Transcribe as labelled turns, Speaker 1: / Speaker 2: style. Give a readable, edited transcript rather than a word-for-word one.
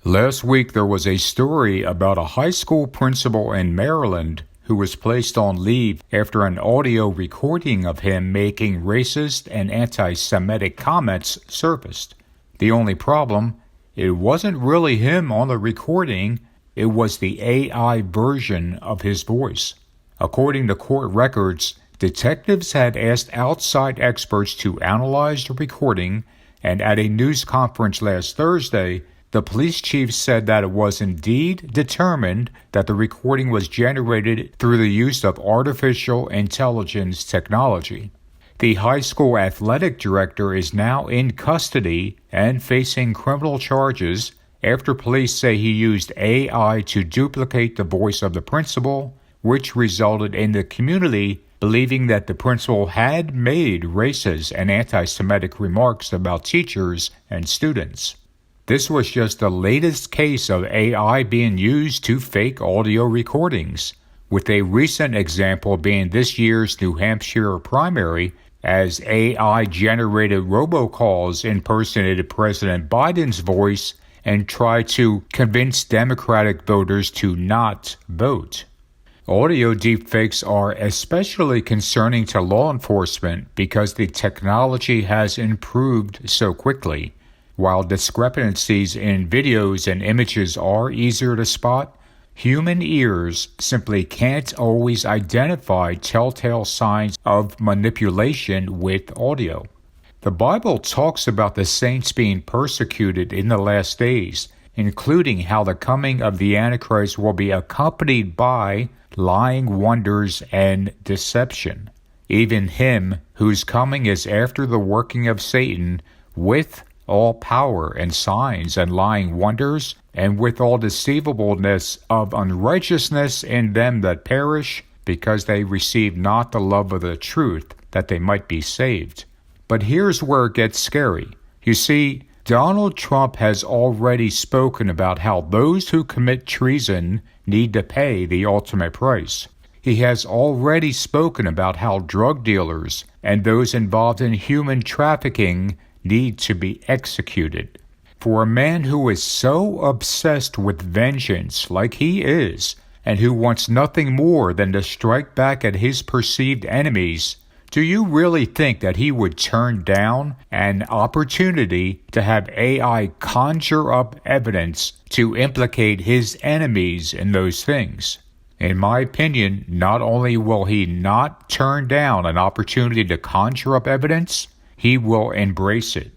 Speaker 1: Last week there was a story about a high school principal in Maryland who was placed on leave after an audio recording of him making racist and anti-Semitic comments surfaced. The only problem, it wasn't really him on the recording, it was the AI version of his voice. According to court records, detectives had asked outside experts to analyze the recording, and at a news conference last Thursday, the police chief said that it was indeed determined that the recording was generated through the use of artificial intelligence technology. The high school athletic director is now in custody and facing criminal charges after police say he used AI to duplicate the voice of the principal, which resulted in the community believing that the principal had made racist and anti-Semitic remarks about teachers and students. This was just the latest case of AI being used to fake audio recordings, with a recent example being this year's New Hampshire primary, as AI-generated robocalls impersonated President Biden's voice and tried to convince Democratic voters to not vote. Audio deepfakes are especially concerning to law enforcement because the technology has improved so quickly. While discrepancies in videos and images are easier to spot, human ears simply can't always identify telltale signs of manipulation with audio. The Bible talks about the saints being persecuted in the last days, including how the coming of the Antichrist will be accompanied by lying wonders and deception. Even him whose coming is after the working of Satan with all power and signs and lying wonders, and with all deceivableness of unrighteousness in them that perish, because they receive not the love of the truth, that they might be saved. But here's where it gets scary. You see, Donald Trump has already spoken about how those who commit treason need to pay the ultimate price. He has already spoken about how drug dealers and those involved in human trafficking need to be executed. For a man who is so obsessed with vengeance like he is, and who wants nothing more than to strike back at his perceived enemies, do you really think that he would turn down an opportunity to have AI conjure up evidence to implicate his enemies in those things? In my opinion, not only will he not turn down an opportunity to conjure up evidence, he will embrace it.